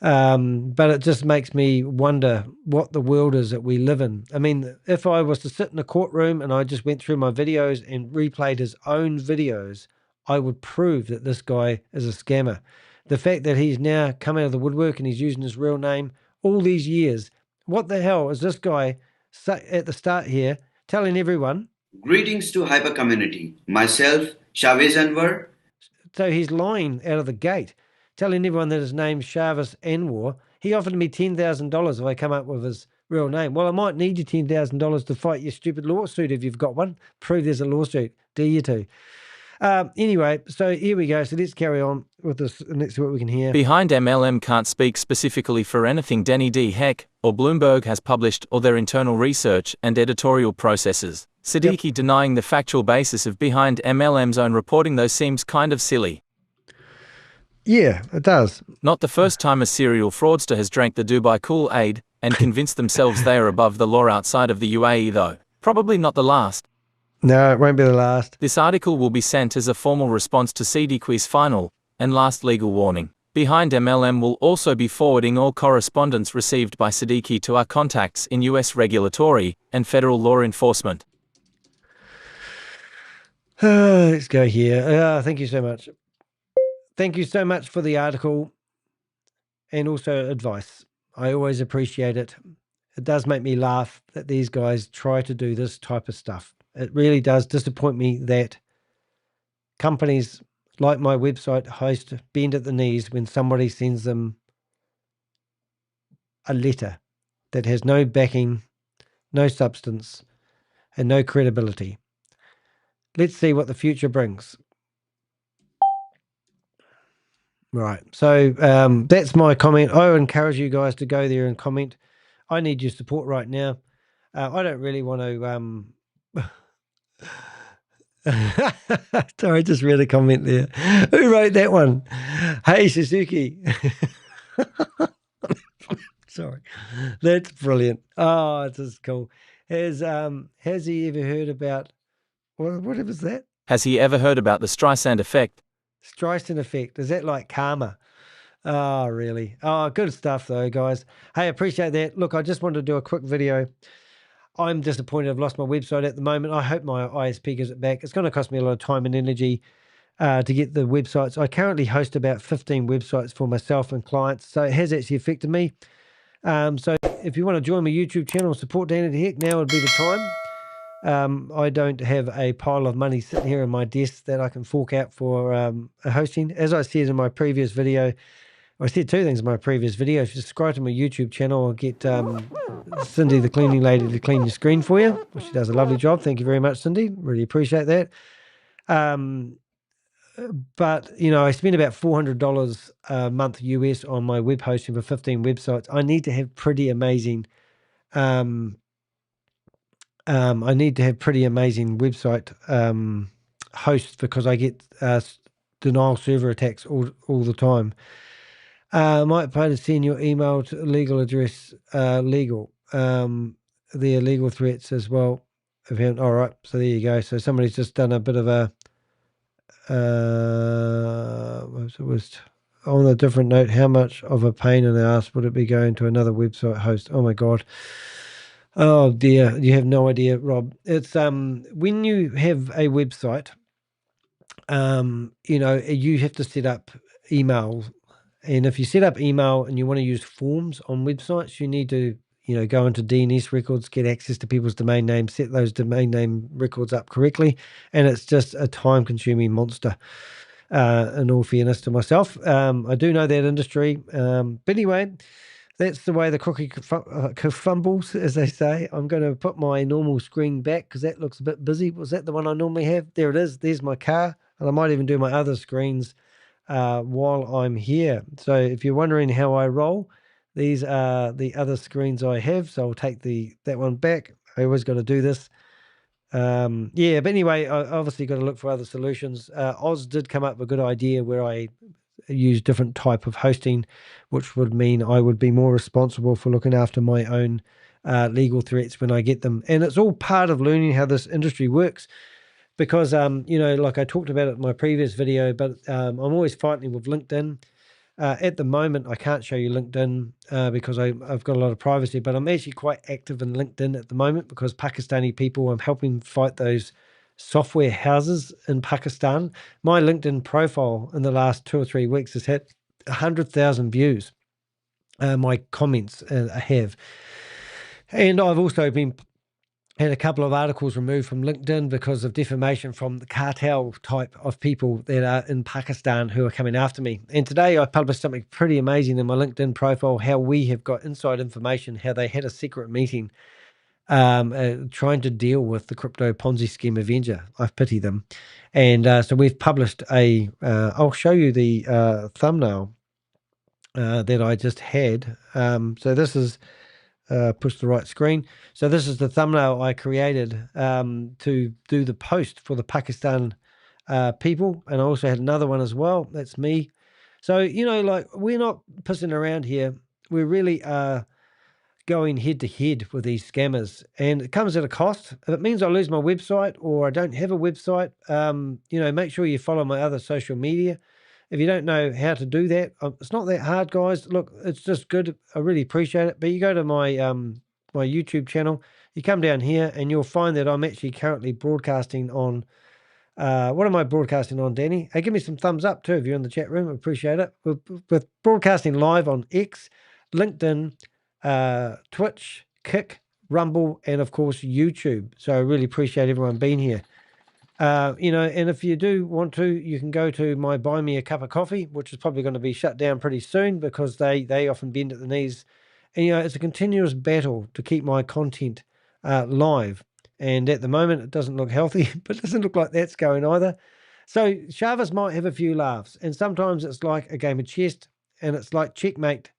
But it just makes me wonder what the world is that we live in. I mean, if I was to sit in a courtroom and I just went through my videos and replayed his own videos, I would prove that this guy is a scammer. The fact that he's now come out of the woodwork and he's using his real name all these years. What the hell is this guy at the start here telling everyone? Greetings to Hyper community. Myself, Shavez Anwar. So he's lying out of the gate, telling everyone that his name's Shavez Anwar. He offered me $10,000 if I come up with his real name. Well, I might need your $10,000 to fight your stupid lawsuit if you've got one. Prove there's a lawsuit. Do you too? Anyway, so here we go. So let's carry on with this and let's see what we can hear. BehindMLM can't speak specifically for anything DeHek or Bloomberg has published or their internal research and editorial processes. Siddiqui denying the factual basis of BehindMLM's own reporting, though, seems kind of silly. Yeah, it does. Not the first time a serial fraudster has drank the Dubai Kool-Aid and convinced themselves they are above the law outside of the UAE, though. Probably not the last. No, it won't be the last. This article will be sent as a formal response to Siddiqui's final and last legal warning. BehindMLM will also be forwarding all correspondence received by Siddiqui to our contacts in US regulatory and federal law enforcement. Let's go here. Thank you so much. Thank you so much for the article and also advice. I always appreciate it. It does make me laugh that these guys try to do this type of stuff. It really does disappoint me that companies like my website host, bend at the knees when somebody sends them a letter that has no backing, no substance, and no credibility. Let's see what the future brings. Right. So that's my comment. I encourage you guys to go there and comment. I need your support right now. I don't really want to... Sorry, I just read a comment there. Who wrote that one? Hey, Suzuki. Sorry. That's brilliant. Oh, this is cool. Has he ever heard about... What was that? Has he ever heard about the Streisand effect? Streisand effect. Is that like karma? Oh, really? Oh, good stuff though, guys. Hey, appreciate that. Look, I just wanted to do a quick video. I'm disappointed I've lost my website at the moment. I hope my ISP gives it back. It's going to cost me a lot of time and energy to get the websites. I currently host about 15 websites for myself and clients, so it has actually affected me. So if you want to join my YouTube channel and support DeHek, now would be the time. I don't have a pile of money sitting here on my desk that I can fork out for hosting. As I said in my previous video, I said two things in my previous video. If you subscribe to my YouTube channel, I'll get Cindy, the cleaning lady, to clean your screen for you. Well, she does a lovely job. Thank you very much, Cindy. Really appreciate that. But, you know, I spend about $400 a month US on my web hosting for 15 websites. I need to have pretty amazing website hosts because I get denial server attacks all the time. Might pay to send your email to legal address, legal. Their legal threats as well. All right, so there you go. So somebody's just done a bit of a, was on a different note, how much of a pain in the ass would it be going to another website host? Oh my God. Oh dear, you have no idea, Rob. It's when you have a website, you know, you have to set up email. And if you set up email and you want to use forms on websites, you need to, you know, go into DNS records, get access to people's domain names, set those domain name records up correctly. And it's just a time-consuming monster, in all fairness to myself. I do know that industry. But anyway, that's the way the cookie fumbles, as they say. I'm going to put my normal screen back because that looks a bit busy. Was that the one I normally have? There it is. There's my car. And I might even do my other screens while I'm here. So if you're wondering how I roll, these are the other screens I have. So I'll take that one back. I always got to do this. Yeah, but anyway, I obviously got to look for other solutions. Oz did come up with a good idea where I use different type of hosting, which would mean I would be more responsible for looking after my own legal threats when I get them. And it's all part of learning how this industry works. Because, you know, like I talked about it in my previous video, but I'm always fighting with LinkedIn. At the moment, I can't show you LinkedIn because I've got a lot of privacy, but I'm actually quite active in LinkedIn at the moment because Pakistani people, I'm helping fight those software houses in Pakistan. My LinkedIn profile in the last 2 or 3 weeks has had 100,000 views. My comments have. And I've also had a couple of articles removed from LinkedIn because of defamation from the cartel type of people that are in Pakistan who are coming after me. And today I published something pretty amazing in my LinkedIn profile, how we have got inside information, how they had a secret meeting trying to deal with the Crypto Ponzi Scheme Avenger. I pity them. And so we've published I'll show you the thumbnail that I just had. So this is... push the right screen. So this is the thumbnail I created to do the post for the Pakistan people. And I also had another one as well. That's me. So, you know, like we're not pissing around here. We really are going head to head with these scammers. And it comes at a cost. If it means I lose my website or I don't have a website, you know, make sure you follow my other social media. If you don't know how to do that, it's not that hard, guys. Look, it's just good. I really appreciate it. But you go to my my YouTube channel, you come down here, and you'll find that I'm actually currently broadcasting on. What am I broadcasting on, Danny? Hey, give me some thumbs up too if you're in the chat room. I appreciate it. We're broadcasting live on X, LinkedIn, Twitch, Kick, Rumble, and of course YouTube. So I really appreciate everyone being here. And if you do want to, you can go to my Buy Me a Cup of Coffee, which is probably going to be shut down pretty soon because they often bend at the knees. And, it's a continuous battle to keep my content live. And at the moment, it doesn't look healthy, but it doesn't look like that's going either. So Shavez might have a few laughs. And sometimes it's like a game of chess and it's like checkmate.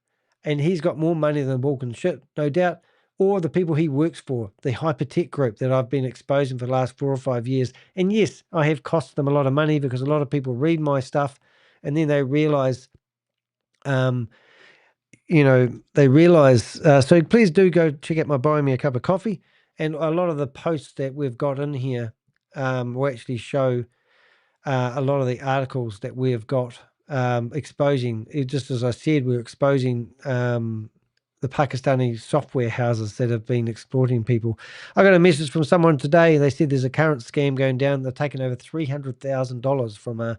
And he's got more money than walking shit, no doubt. Or the people he works for, the hypertech group that I've been exposing for the last 4 or 5 years. And yes, I have cost them a lot of money because a lot of people read my stuff and then they realize, so please do go check out my Buy Me a Cup of Coffee. And a lot of the posts that we've got in here will actually show a lot of the articles that we've got exposing. Just as I said, we're exposing the Pakistani software houses that have been exploiting people. I got a message from someone today. They said there's a current scam going down. They're taking over $300,000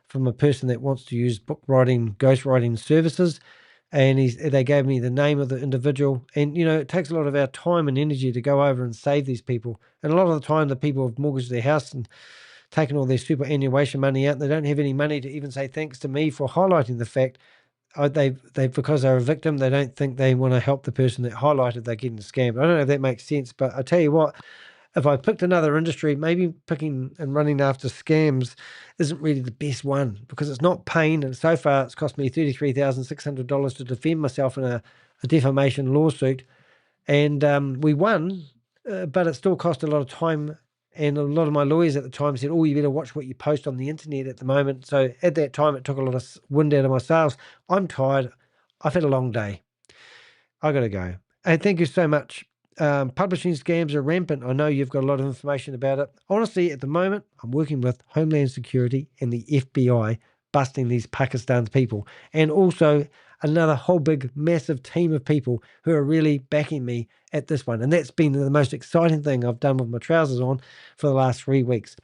from a person that wants to use book writing, ghostwriting services. And they gave me the name of the individual. And, it takes a lot of our time and energy to go over and save these people. And a lot of the time, the people have mortgaged their house and taken all their superannuation money out. And they don't have any money to even say thanks to me for highlighting the fact they because they're a victim, they don't think they want to help the person that highlighted they're getting scammed. I don't know if that makes sense, but I tell you what, if I picked another industry, maybe picking and running after scams isn't really the best one because it's not pain. And so far, it's cost me $33,600 to defend myself in a defamation lawsuit. And we won, but it still cost a lot of time. And a lot of my lawyers at the time said, you better watch what you post on the internet at the moment. So at that time, it took a lot of wind out of my sails. I'm tired. I've had a long day. I got to go. And thank you so much. Publishing scams are rampant. I know you've got a lot of information about it. Honestly, at the moment, I'm working with Homeland Security and the FBI busting these Pakistan's people. And also another whole big, massive team of people who are really backing me at this one. And that's been the most exciting thing I've done with my trousers on for the last 3 weeks.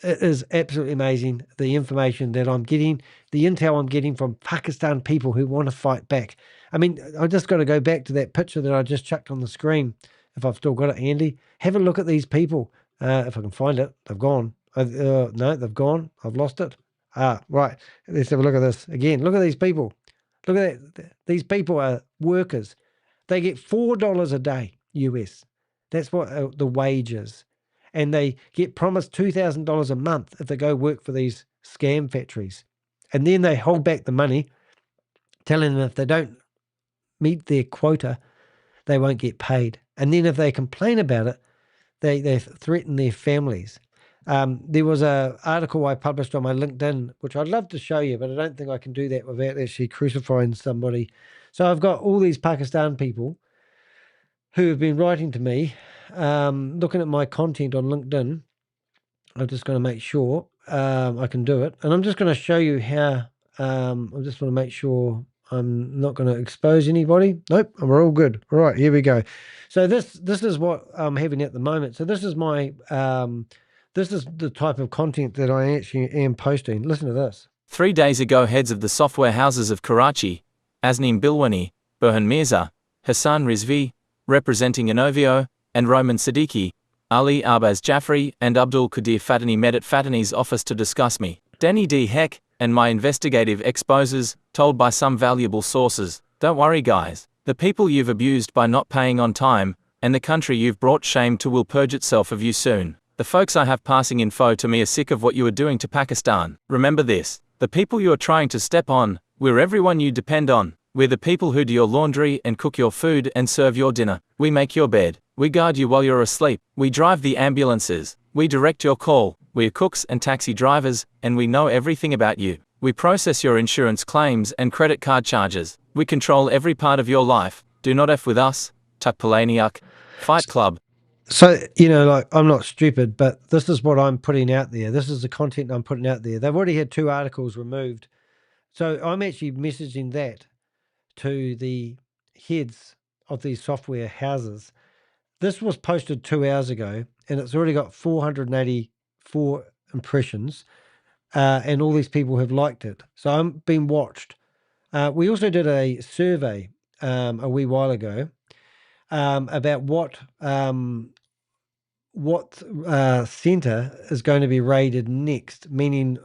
It is absolutely amazing, the information that I'm getting, the intel I'm getting from Pakistan people who want to fight back. I mean, I just got to go back to that picture that I just chucked on the screen, if I've still got it handy. Have a look at these people. If I can find it, they've gone. No, they've gone. I've lost it. Right. Let's have a look at this again. Look at these people. Look at that. These people are workers. They get $4 a day US. That's what the wage is. And they get promised $2,000 a month if they go work for these scam factories. And then they hold back the money, telling them if they don't meet their quota, they won't get paid. And then if they complain about it, they threaten their families. There was an article I published on my LinkedIn, which I'd love to show you, but I don't think I can do that without actually crucifying somebody. So I've got all these Pakistan people who have been writing to me, looking at my content on LinkedIn. I'm just going to make sure I can do it. And I'm just going to show you how. I just want to make sure I'm not going to expose anybody. Nope, we're all good. All right, here we go. So this is what I'm having at the moment. So this is my this is the type of content that I actually am posting. Listen to this. 3 days ago, heads of the software houses of Karachi, Azneem Bilwani, Burhan Mirza, Hassan Rizvi, representing Inovio, and Roman Siddiqui, Ali Arbaz Jaffrey, and Abdul Qadir Fatani met at Fatani's office to discuss me, Danny DeHek, and my investigative exposes, told by some valuable sources. Don't worry guys, the people you've abused by not paying on time, and the country you've brought shame to will purge itself of you soon. The folks I have passing info to me are sick of what you are doing to Pakistan. Remember this, the people you are trying to step on, we're everyone you depend on. We're the people who do your laundry and cook your food and serve your dinner. We make your bed. We guard you while you're asleep. We drive the ambulances. We direct your call. We're cooks and taxi drivers, and we know everything about you. We process your insurance claims and credit card charges. We control every part of your life. Do not F with us. Tukpalaniak. Fight Club. So, I'm not stupid, but this is what I'm putting out there. This is the content I'm putting out there. They've already had 2 articles removed. So I'm actually messaging that to the heads of these software houses. This was posted 2 hours ago, and it's already got 484 impressions, and all these people have liked it. So I'm being watched. We also did a survey a wee while ago about what centre is going to be raided next, meaning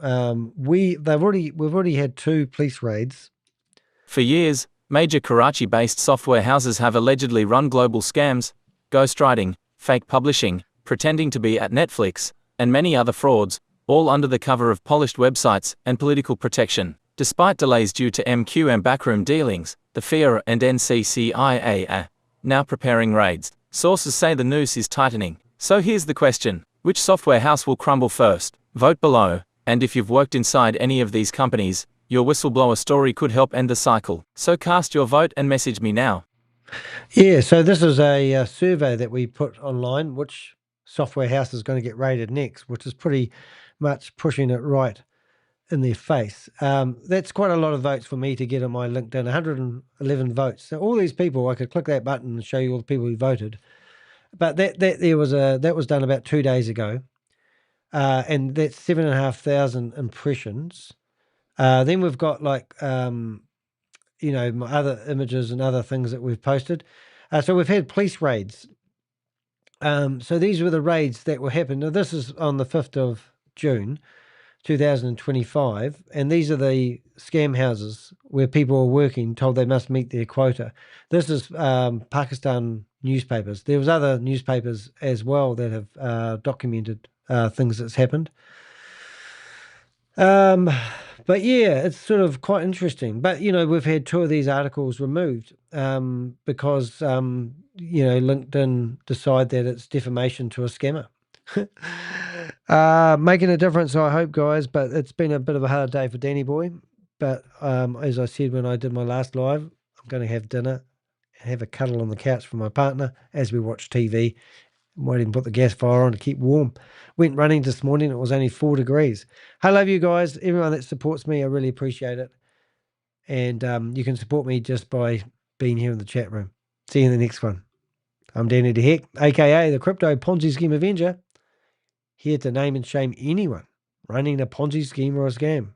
we've already had 2 police raids. For years, major Karachi-based software houses have allegedly run global scams, ghostwriting, fake publishing, pretending to be at Netflix, and many other frauds, all under the cover of polished websites and political protection. Despite delays due to MQ and backroom dealings, the FIA and NCCIA are now preparing raids. Sources say the noose is tightening. So here's the question: which software house will crumble first? Vote below, and if you've worked inside any of these companies, your whistleblower story could help end the cycle. So cast your vote and message me now. Yeah, so this is a survey that we put online, which software house is going to get raided next, which is pretty much pushing it right in their face. That's quite a lot of votes for me to get on my LinkedIn, 111 votes. So all these people, I could click that button and show you all the people who voted. But that was done about 2 days ago, and that's 7,500 impressions. Then we've got like my other images and other things that we've posted. So we've had police raids. So these were the raids that were happening. Now this is on the 5th of June, 2025, and these are the scam houses where people are working, told they must meet their quota. This is Pakistan newspapers. There was other newspapers as well that have documented things that's happened. But yeah, it's sort of quite interesting. But, we've had 2 of these articles removed because, LinkedIn decide that it's defamation to a scammer. Making a difference, I hope, guys, but it's been a bit of a hard day for Danny Boy. But as I said when I did my last live, I'm going to have dinner and have a cuddle on the couch for my partner as we watch TV. Might even put the gas fire on to keep warm. Went running this morning. It was only 4 degrees. I love you guys. Everyone that supports me, I really appreciate it. And you can support me just by being here in the chat room. See you in the next one. I'm Danny DeHek, a.k.a. the Crypto Ponzi Scheme Avenger, here to name and shame anyone running a Ponzi scheme or a scam.